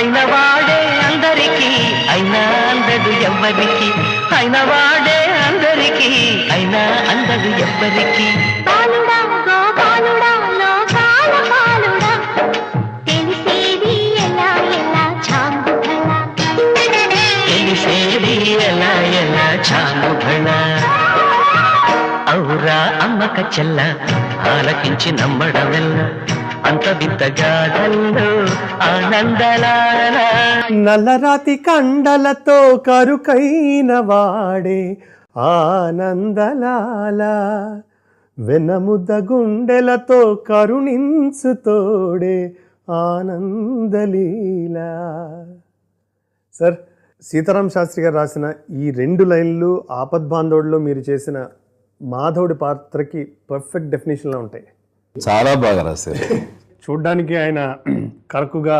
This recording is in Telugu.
అయిన వాడే అందరికీ అయినా అందడు ఎవ్వరికి, అయిన వాడే అందరికీ అయినా అందడు ఎవ్వరికి. బాలుడా గోపాలుడా లోకాల పాలుడా, తెలిసేది ఎలా ఎలా చాంగుఫల, తెలిసేది ఎలా ఎలా చాముభళ. ఔరా అమ్మక చెల్ల ఆలకించి నమ్మడమెల్ల, అంత వింతగాథల్లో ఆనందలాల. నల్లరాతి కండలతో కరుకైన వాడే ఆనందలాల, వెన్నముద్ద గుండెలతో కరుణించుతోడే ఆనందలీల. సార్, సీతారాం శాస్త్రి గారు రాసిన ఈ 2 లైన్లు ఆపద్బాంధవుడిలో మీరు చేసిన మాధవుడి పాత్రకి పర్ఫెక్ట్ డెఫినేషన్లో ఉంటాయి. చాలా బాగా రాశారు. చూడ్డానికి ఆయన కరకుగా